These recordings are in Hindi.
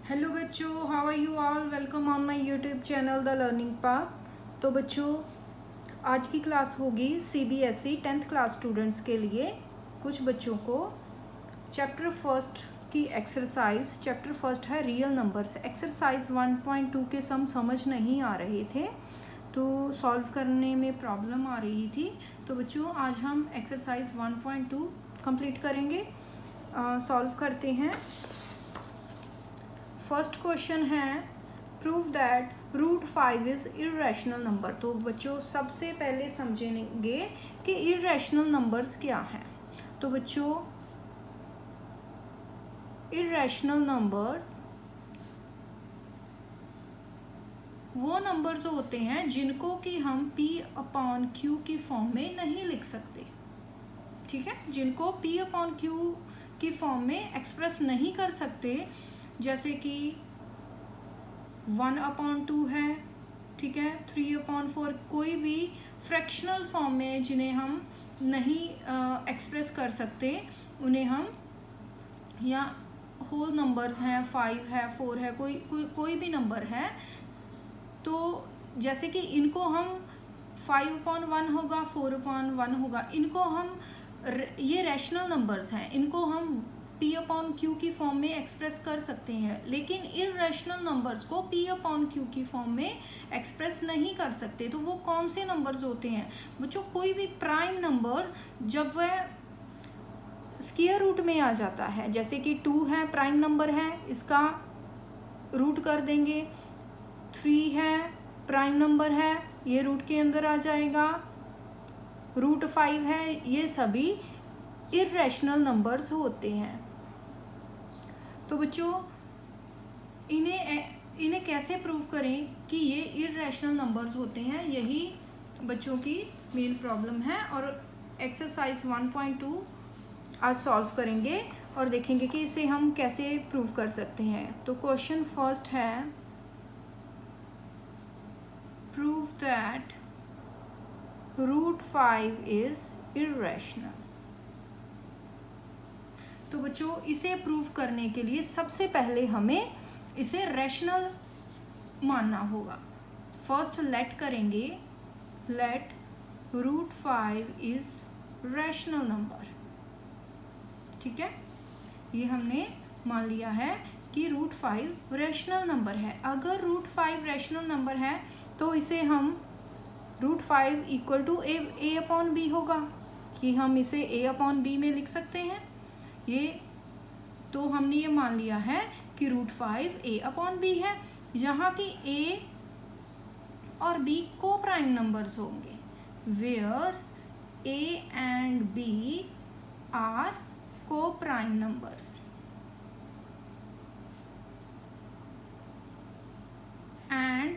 हेलो बच्चों, how are you all. Welcome on my YouTube channel the learning path. तो बच्चों, आज की क्लास होगी सीबीएसई 10th क्लास स्टूडेंट्स के लिए। कुछ बच्चों को चैप्टर फर्स्ट की एक्सरसाइज, चैप्टर फर्स्ट है रियल नंबर्स, एक्सरसाइज 1.2 के सम समझ नहीं आ रहे थे तो सॉल्व करने में प्रॉब्लम आ रही थी। तो बच्चों, आज हम एक्सरसाइज 1.2 कंप्लीट करेंगे। सॉल्व करते हैं। फर्स्ट क्वेश्चन है prove that root 5 is irrational number. तो बच्चों, सबसे पहले समझेंगे कि इरेशनल नंबर्स क्या हैं। तो बच्चों, इरेशनल नंबर्स वो नंबर्स होते हैं जिनको कि हम P/Q की फॉर्म में नहीं लिख सकते। ठीक है, जिनको P/Q की फॉर्म में एक्सप्रेस नहीं कर सकते, जैसे कि 1/2 है, ठीक है, 3/4, कोई भी फ्रैक्शनल फॉर्म में जिन्हें हम नहीं एक्सप्रेस कर सकते उन्हें हम, या होल नंबर्स हैं, 5 है, 4 है, कोई भी नंबर है, तो जैसे कि इनको हम 5/1 होगा, 4/1 होगा, इनको हम, ये रैशनल नंबर्स हैं, इनको हम P/Q की फॉर्म में एक्सप्रेस कर सकते हैं, लेकिन इरेशनल नंबर्स को P/Q की फॉर्म में एक्सप्रेस नहीं कर सकते। तो वो कौन से नंबर्स होते हैं बच्चों? कोई भी प्राइम नंबर जब वह स्क्वायर रूट में आ जाता है, जैसे कि 2 है, प्राइम नंबर है, इसका रूट कर देंगे। 3 है, प्राइम नंबर है, ये रूट के अंदर आ जाएगा। रूट 5 है, ये सभी इरेशनल नंबर्स होते हैं। तो बच्चों, इन्हें कैसे प्रूव करें कि ये इरेशनल नंबर्स होते हैं, यही बच्चों की मेन प्रॉब्लम है। और एक्सरसाइज 1.2 आज सॉल्व करेंगे और देखेंगे कि इसे हम कैसे प्रूव कर सकते हैं। तो क्वेश्चन फर्स्ट है prove that root 5 is irrational. तो बच्चों, इसे प्रूव करने के लिए सबसे पहले हमें इसे रैशनल मानना होगा। फर्स्ट लेट करेंगे, let root 5 is rational number. ठीक है, ये हमने मान लिया है कि रूट 5 रैशनल नंबर है। अगर रूट 5 रैशनल नंबर है तो इसे हम रूट 5 इक्वल टू A/B होगा, कि हम इसे A/B में लिख सकते हैं। ये तो हमने ये मान लिया है कि रूट 5 A/B है, जहाँ की A और B को प्राइम नंबर्स होंगे, where A and B are coprime numbers, and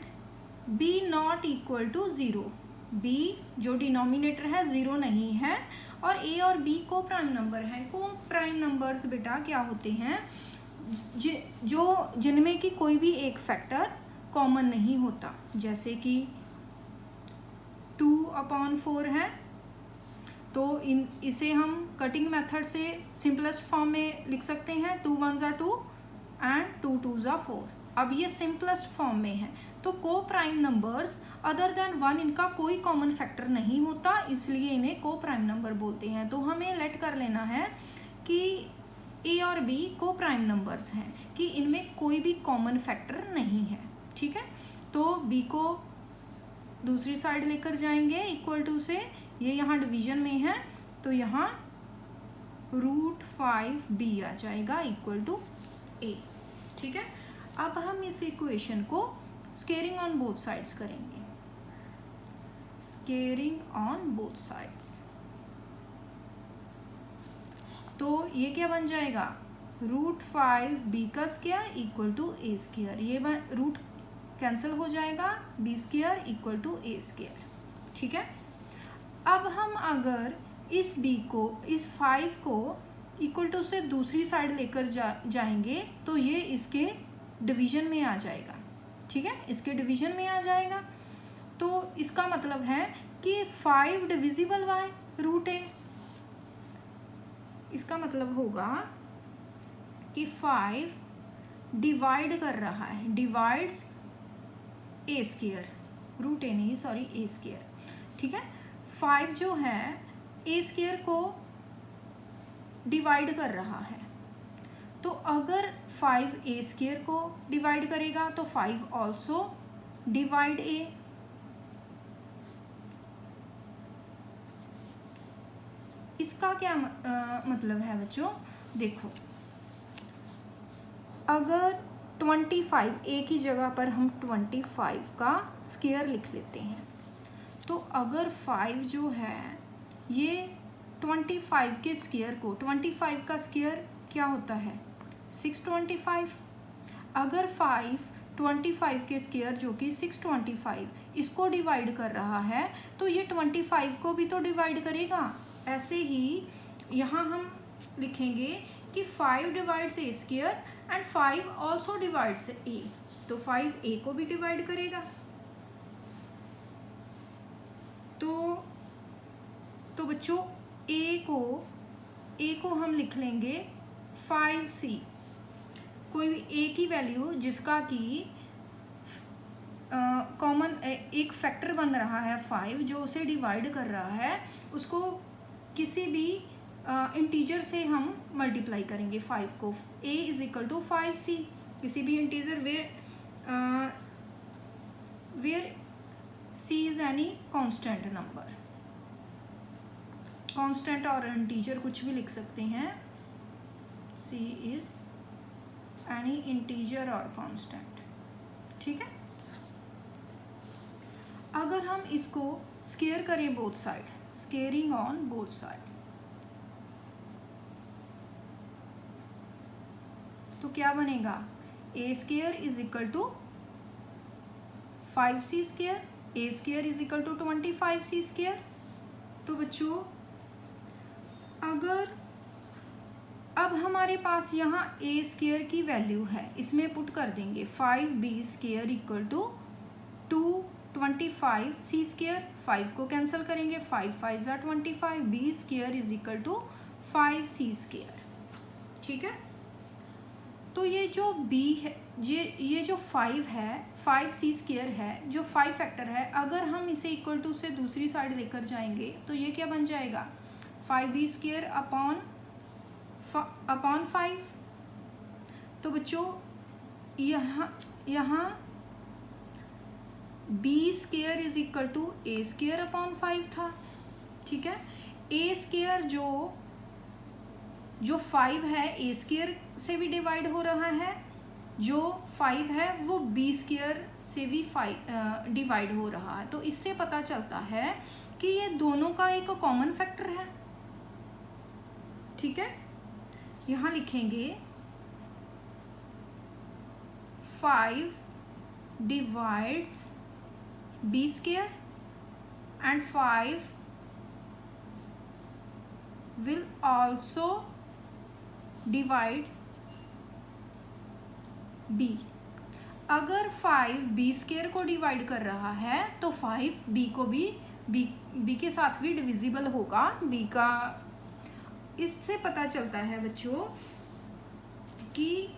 B not equal to 0। B जो डिनोमिनेटर है 0 नहीं है, और A और B को प्राइम नंबर है। को प्राइम नंबर्स बेटा क्या होते हैं? जो जिनमें कि कोई भी एक फैक्टर कॉमन नहीं होता, जैसे कि 2/4 है, तो इसे हम कटिंग मेथड से सिंपलेस्ट फॉर्म में लिख सकते हैं। 2 1 ज़ा 2 एंड 2 2 ज़ा 4। अब ये सिंपलेस्ट फॉर्म में है, तो को प्राइम नंबर्स अदर देन 1 इनका कोई कॉमन फैक्टर नहीं होता, इसलिए इन्हें को प्राइम नंबर बोलते हैं। तो हमें लेट कर लेना है कि A और B को प्राइम नंबर्स हैं, कि इनमें कोई भी कॉमन फैक्टर नहीं है। ठीक है, तो B को दूसरी साइड लेकर जाएंगे इक्वल टू से, ये यहाँ डिवीजन में है, तो यहाँ रूट 5B आ जाएगा इक्वल टू A। ठीक है, अब हम इस इक्वेशन को स्केयरिंग ऑन बोथ साइड्स करेंगे। स्केयरिंग ऑन बोथ साइड्स, तो ये क्या बन जाएगा? रूट 5B का square equal to A square, ये रूट कैंसिल हो जाएगा, B square equal to A square. ठीक है, अब हम अगर इस B को, इस 5 को इक्वल टू से दूसरी साइड लेकर जाएंगे तो ये इसके डिवीजन में आ जाएगा। ठीक है, इसके डिवीजन में आ जाएगा, तो इसका मतलब है कि 5 डिविजिबल बाय रूट A। इसका मतलब होगा कि 5 डिवाइड कर रहा है, डिवाइड्स ए स्क्वायर, रूट ए नहीं सॉरी ए स्क्वायर, ठीक है। 5 जो है ए स्क्वायर को डिवाइड कर रहा है, तो अगर 5 ए स्क्वायर को डिवाइड करेगा तो 5 ऑल्सो डिवाइड ए। इसका क्या मतलब है बच्चों, देखो अगर 25 ए की जगह पर हम 25 का स्क्वायर लिख लेते हैं, तो अगर 5 जो है ये 25 के स्क्वायर को, 25 का स्क्वायर क्या होता है 625, अगर 5 25 के स्क्वायर जो कि 625 इसको डिवाइड कर रहा है तो ये 25 को भी तो डिवाइड करेगा। ऐसे ही यहाँ हम लिखेंगे कि 5 divides a square and 5 also divides a, तो 5 ए को भी डिवाइड करेगा। तो बच्चों ए को हम लिख लेंगे 5c, कोई भी ए की वैल्यू जिसका कि कॉमन एक फैक्टर बन रहा है 5 जो उसे डिवाइड कर रहा है, उसको किसी भी इंटीजर से हम मल्टीप्लाई करेंगे 5 को। a is equal to 5c, किसी भी integer where c is any constant number, constant और इंटीजर कुछ भी लिख सकते हैं, c इज एनी इंटीजर और कांस्टेंट, ठीक है। अगर हम इसको स्क्वायर करें both side, squaring on both side, तो क्या बनेगा a square is equal to 5c square, a square is equal to 25c square. तो बच्चों अगर अब हमारे पास यहाँ ए स्क्वायर की वैल्यू है, इसमें पुट कर देंगे 5b square equal to 25c square, 5 को कैंसिल करेंगे, 5 5 ज़ा 25, b square is equal to 5c square, ठीक है। तो ये जो b है, ये जो 5 है 5c स्क्वायर है, जो 5 फैक्टर है, अगर हम इसे इक्वल टू से दूसरी साइड लेकर जाएंगे तो ये क्या बन जाएगा 5b स्क्वायर अपॉन 5। तो बच्चों यहाँ b square is equal to A square upon 5 था, ठीक है। ए स्क्वायर जो 5 है ए स्क्वायर से भी डिवाइड हो रहा है, जो 5 है वो b स्क्वायर से भी डिवाइड हो रहा है। तो इससे पता चलता है कि ये दोनों का एक कॉमन फैक्टर है, ठीक है। यहाँ लिखेंगे 5 divides b square and 5 will also divide b। अगर 5 b स्क्वायर को डिवाइड कर रहा है तो 5 b को भी b के साथ भी डिविजिबल होगा, b का। इससे पता चलता है बच्चों कि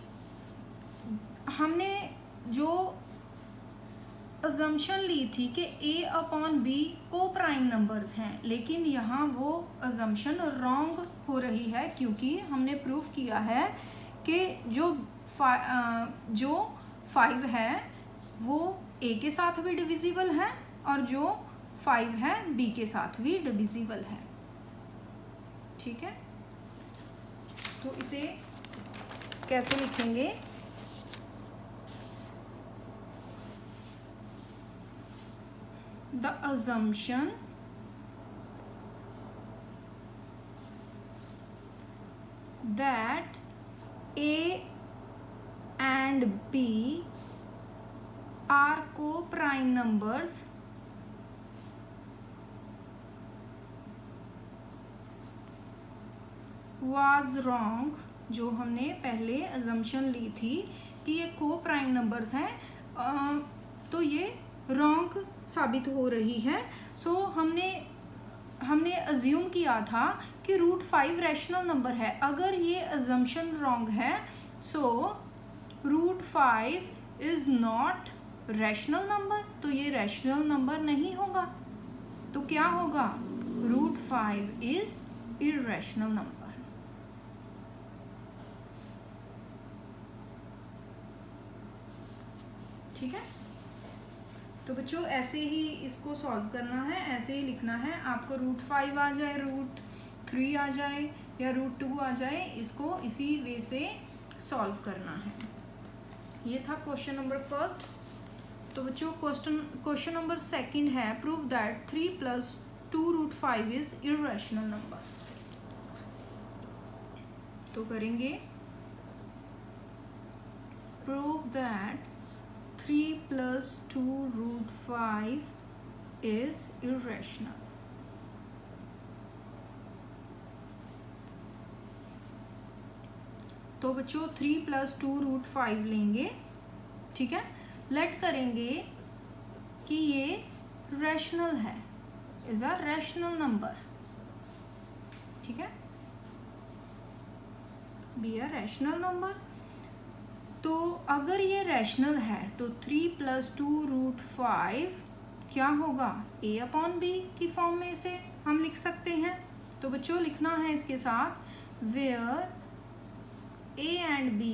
हमने जो अजम्पशन ली थी कि a upon b coprime numbers हैं, लेकिन यहाँ वो अजम्पशन रॉन्ग हो रही है, क्योंकि हमने प्रूफ किया है कि जो 5 है वो a के साथ भी डिविजिबल है और जो 5 है b के साथ भी डिविजिबल है, ठीक है। तो इसे कैसे लिखेंगे, the assumption that a and b are co-prime numbers was wrong। जो हमने पहले assumption ली थी कि ये co-prime numbers हैं, तो ये रॉन्ग साबित हो रही है। सो हमने अज्यूम किया था कि रूट 5 रैशनल नंबर है। अगर ये अजम्पशन रॉन्ग है, so root 5 is not rational number, तो ये रैशनल नंबर नहीं होगा, तो क्या होगा, रूट 5 इज इर्रेशनल नंबर। ठीक है, तो बच्चों ऐसे ही इसको सॉल्व करना है, ऐसे ही लिखना है। आपको रूट 5 आ जाए, रूट 3 आ जाए या रूट 2 आ जाए, इसको इसी वे से सॉल्व करना है। ये था क्वेश्चन नंबर फर्स्ट। तो बच्चों क्वेश्चन नंबर सेकंड है, prove that 3 + 2 root 5 is irrational number. तो करेंगे, prove that 3 + 2 root 5 is irrational. तो बच्चों 3 + 2 रूट 5 लेंगे, ठीक है, लेट करेंगे कि ये रैशनल है, इज अ रैशनल नंबर, ठीक है, बी अ रैशनल नंबर। तो अगर ये रैशनल है तो 3 + 2 रूट 5 क्या होगा, a/b की फॉर्म में से हम लिख सकते हैं। तो बच्चों लिखना है इसके साथ, where a and b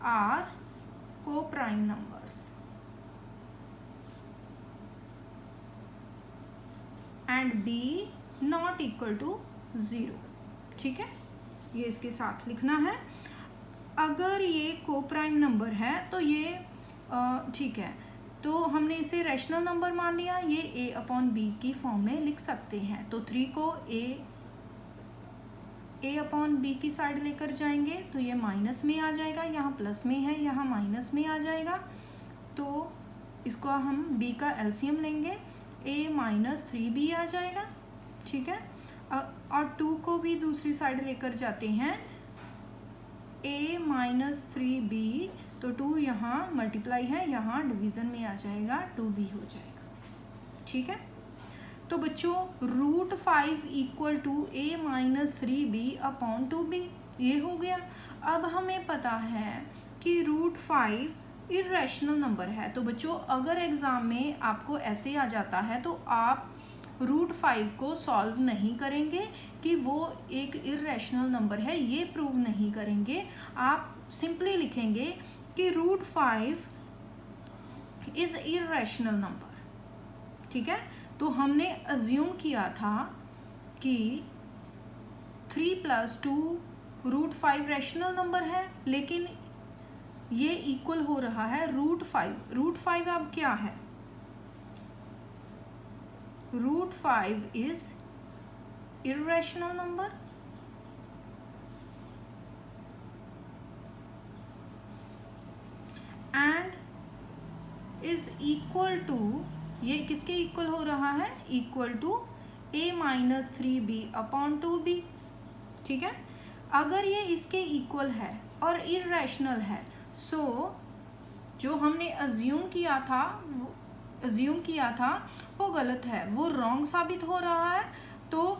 are coprime numbers and b not equal to 0, ठीक है, ये इसके साथ लिखना है। अगर ये को-प्राइम नंबर है तो ये ठीक है, तो हमने इसे रैशनल नंबर मान लिया, ये a/b की फॉर्म में लिख सकते हैं। तो 3 को a/b की साइड लेकर जाएंगे तो ये माइनस में आ जाएगा, यहाँ प्लस में है, यहाँ माइनस में आ जाएगा। तो इसको हम b का एलसीएम लेंगे, a - 3b आ जाएगा, ठीक है। और 2 को भी दूसरी साइड लेकर जाते हैं, a - 3b, तो 2 यहाँ मल्टीप्लाई है, यहाँ डिवीज़न में आ जाएगा, 2b हो जाएगा, ठीक है। तो बच्चों root 5 equal to a - 3b/2b, ये हो गया। अब हमें पता है कि रूट 5 इर्रेशनल नंबर है। तो बच्चों अगर एग्ज़ाम में आपको ऐसे आ जाता है तो आप रूट 5 को सॉल्व नहीं करेंगे कि वो एक इर्रेशनल नंबर है, ये प्रूव नहीं करेंगे। आप सिंपली लिखेंगे कि रूट 5 इज़ इर्रेशनल नंबर, ठीक है। तो हमने अज्यूम किया था कि 3 + 2 रूट 5 रैशनल नंबर है, लेकिन ये इक्वल हो रहा है रूट 5। रूट 5 अब क्या है, root 5 is irrational number and is equal to, ये किसके इक्वल हो रहा है, इक्वल टू a - 3b/2b, ठीक है। अगर ये इसके इक्वल है और इर्रेशनल है, सो जो हमने अज्यूम किया था वो गलत है, वो रॉन्ग साबित हो रहा है। तो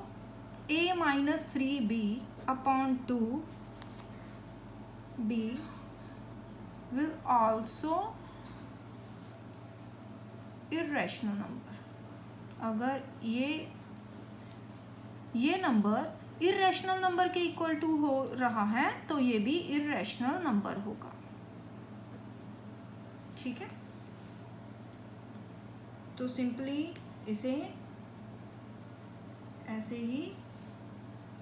a - 3b/2b will also irrational number. अगर ये नंबर इर्रेशनल नंबर के इक्वल टू हो रहा है तो ये भी इर्रेशनल नंबर होगा, ठीक है। तो सिंपली इसे ऐसे ही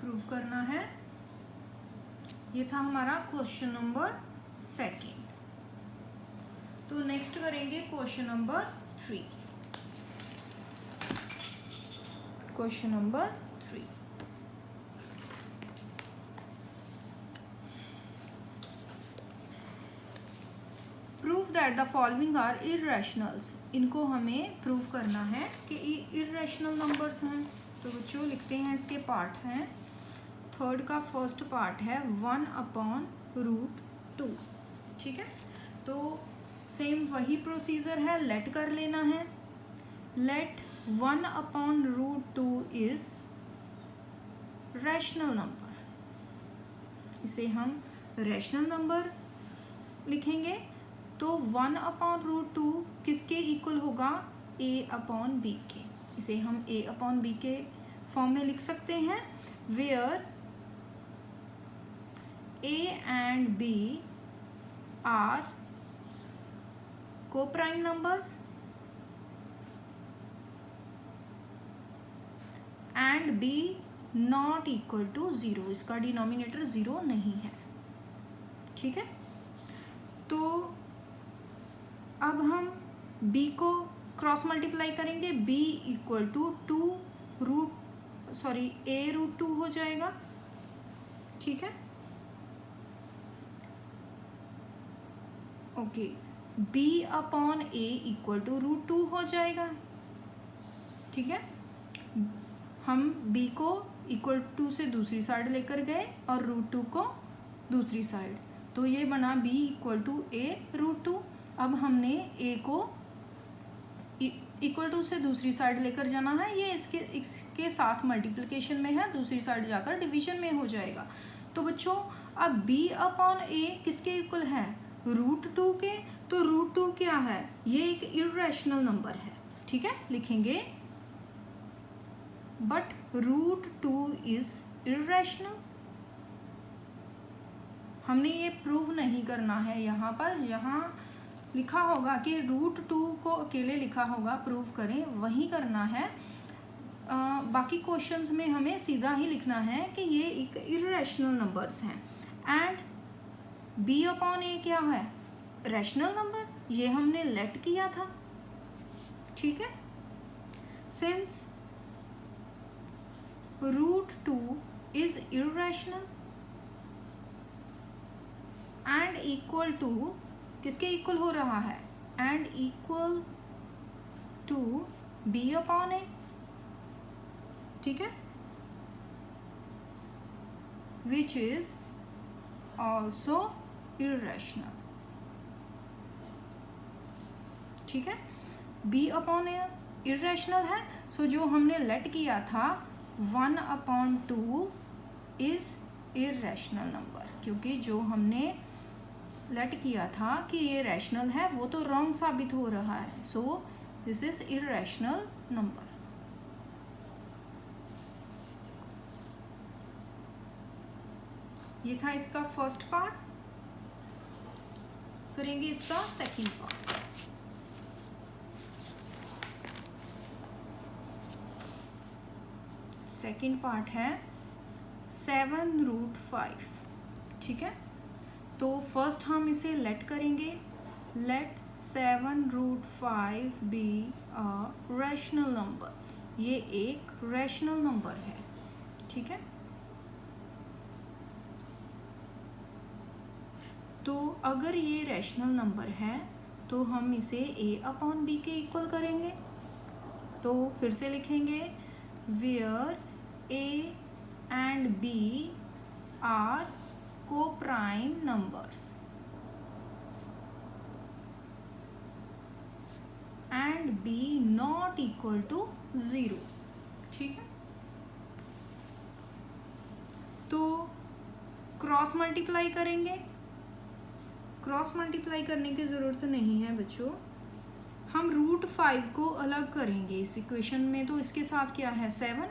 प्रूव करना है। ये था हमारा क्वेश्चन नंबर सेकंड। तो नेक्स्ट करेंगे question number 3। Question number 3, prove that the following are irrationals. इनको हमें प्रूव करना है कि इर्रेशनल नंबर्स हैं। तो बच्चों लिखते हैं, इसके पार्ट हैं। थर्ड का फर्स्ट पार्ट है 1/√2, ठीक है। तो सेम वही प्रोसीजर है, लेट कर लेना है। लेट 1/√2 इज रैशनल नंबर, इसे हम रैशनल नंबर लिखेंगे तो 1/√2 किसके इक्वल होगा, a/b के। इसे हम a/b के फॉर्म में लिख सकते हैं, where a and b are co-prime numbers and b not equal to 0। इसका डिनोमिनेटर 0 नहीं है, ठीक है। तो अब हम b को क्रॉस मल्टीप्लाई करेंगे, b इक्वल टू a√2 हो जाएगा, ठीक है। ओके, b/a इक्वल टू √2 हो जाएगा, ठीक है। हम b को इक्वल टू से दूसरी साइड लेकर गए और √2 को दूसरी साइड, तो ये बना b इक्वल टू a√2। अब हमने a को इक्वल टू से दूसरी साइड लेकर जाना है, ये इसके साथ मल्टीप्लिकेशन में है, दूसरी साइड जाकर डिवीजन में हो जाएगा। तो बच्चों अब b/a किसके इक्वल है, √2 के। तो √2 क्या है, ये एक इर्रेशनल नंबर है, ठीक है। लिखेंगे बट √2 इज इर्रेशनल। हमने ये प्रूव नहीं करना है, यहाँ पर यहाँ लिखा होगा कि √2 को अकेले लिखा होगा, प्रूव करें वही करना है। बाकी क्वेश्चंस में हमें सीधा ही लिखना है कि ये एक इर्रेशनल नंबर्स हैं। एंड b/a क्या है, रैशनल नंबर, ये हमने लेट किया था, ठीक है। Since √2 is irrational and equal to किसके इक्वल हो रहा है, एंड इक्वल टू b/a, ठीक है, विच इज ऑल्सो इर्रेशनल, ठीक है। b/a इर्रेशनल है, सो जो हमने लेट किया था 1/2 इज इर्रेशनल नंबर, क्योंकि जो हमने लेट किया था कि ये रैशनल है वो तो रॉन्ग साबित हो रहा है, so this is irrational number. ये था इसका फर्स्ट पार्ट, करेंगे इसका सेकंड पार्ट। सेकंड पार्ट है 7√5, ठीक है। तो फर्स्ट हम इसे लेट करेंगे, let 7√5 be a rational number, ये एक रैशनल नंबर है, ठीक है। तो अगर ये रैशनल नंबर है तो हम इसे a/b के इक्वल करेंगे। तो फिर से लिखेंगे where a and b are co-prime numbers and b not equal to 0, ठीक है। तो क्रॉस मल्टीप्लाई करेंगे, क्रॉस मल्टीप्लाई करने की ज़रूरत नहीं है बच्चों, हम √5 को अलग करेंगे इस इक्वेशन में। तो इसके साथ क्या है 7,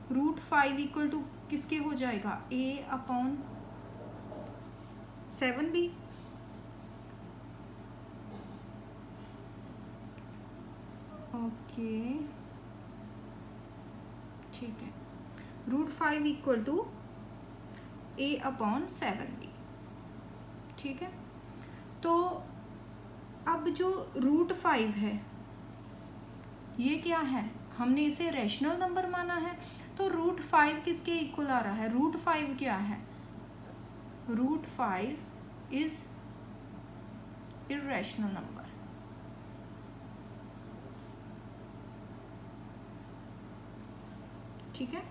√5 इक्वल टू किसके हो जाएगा, a/7b, ओके, ठीक है। √5 इक्वल टू a/7b, ठीक है। तो अब जो √5 है ये क्या है, हमने इसे रैशनल नंबर माना है, तो √5 किसके इक्वल आ रहा है, √5 क्या है, √5 इज इर्रेशनल नंबर, ठीक है।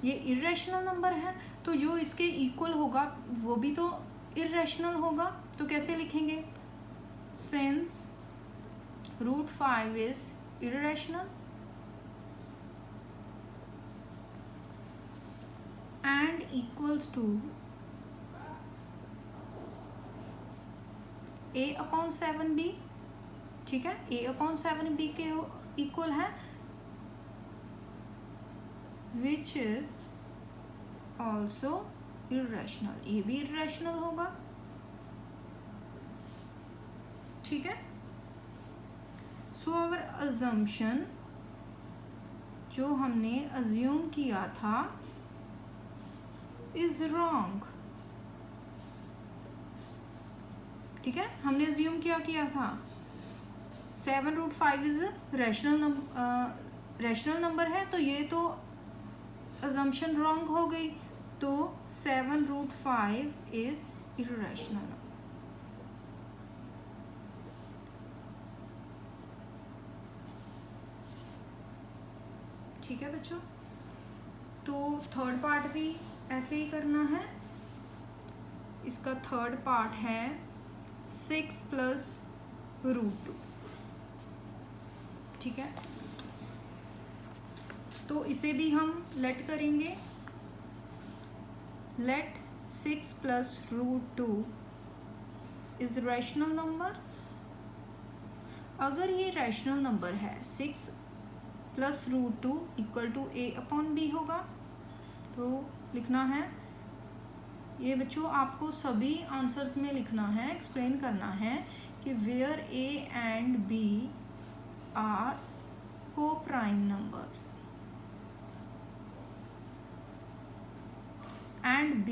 ये इर्रेशनल नंबर है, तो जो इसके इक्वल होगा वो भी तो इर्रेशनल होगा। तो कैसे लिखेंगे, since √5 is irrational and equals to a/7b, ठीक है, a/7b के इक्वल है, विच इज ऑल्सो इरेशनल, ये भी इरेशनल होगा, ठीक है। सो आवर अजम्पशन, जो हमने अज्यूम किया था, इज रॉन्ग, ठीक है। हमने अज्यूम किया था 7√5 इज रैशनल नंबर है, तो ये तो अजम्पशन रॉन्ग हो गई, तो 7√5 इज इरेशनल नंबर, ठीक है बच्चों। तो थर्ड पार्ट भी ऐसे ही करना है। इसका थर्ड पार्ट है 6 + √2, ठीक है। तो इसे भी हम लेट करेंगे, लेट 6 + √2 इज रैशनल नंबर। अगर ये रैशनल नंबर है 6 + √2 = a/b होगा, तो लिखना है ये बच्चों, आपको सभी आंसर्स में लिखना है, एक्सप्लेन करना है कि where a and b are coprime numbers and b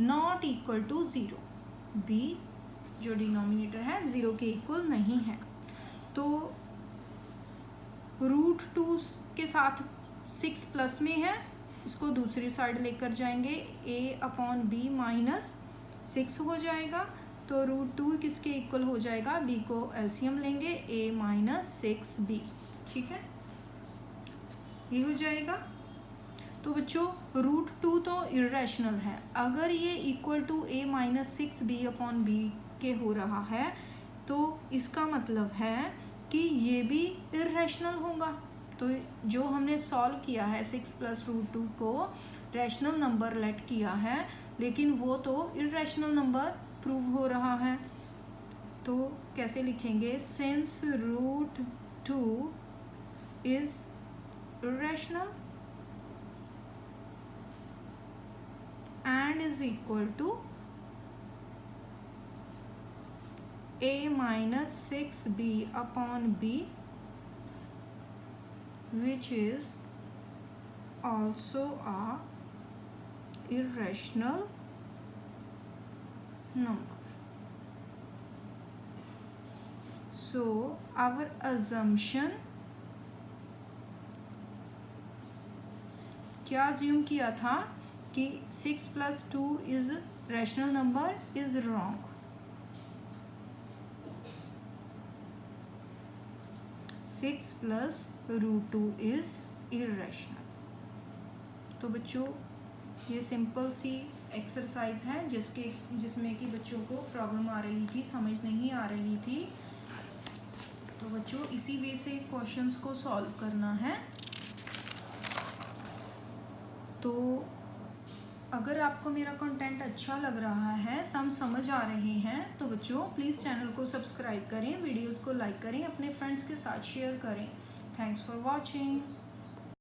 not equal to 0, b जो डिनोमिनेटर है 0 के इक्वल नहीं है। तो √2 के साथ 6 प्लस में है, इसको दूसरी साइड लेकर जाएंगे, a/b - 6 हो जाएगा, तो √2 किसके इक्वल हो जाएगा, b को एलसीएम लेंगे, a - 6b, ठीक है, ये हो जाएगा। तो बच्चों √2 तो इरेशनल है, अगर ये इक्वल टू a - 6b/b के हो रहा है, तो इसका मतलब है कि ये भी इरेशनल होगा। तो जो हमने सॉल्व किया है 6 + √2 को रैशनल नंबर लेट किया है, लेकिन वो तो इरेशनल नंबर प्रूव हो रहा है। तो कैसे लिखेंगे, since √2 is irrational and is equal to a - 6b/b, which is also a irrational number. So our assumption, क्या अज्यूम किया था कि 6 + 2 is rational number, is wrong. 6 + √2 is irrational. तो बच्चों ये सिंपल सी एक्सरसाइज है जिसमें कि बच्चों को प्रॉब्लम आ रही थी, समझ नहीं आ रही थी। तो बच्चों इसी वे से क्वेश्चंस को सॉल्व करना है। तो अगर आपको मेरा कंटेंट अच्छा लग रहा है, सम समझ आ रहे हैं, तो बच्चों प्लीज़ चैनल को सब्सक्राइब करें, वीडियोस को लाइक करें, अपने फ्रेंड्स के साथ शेयर करें। Thanks for watching.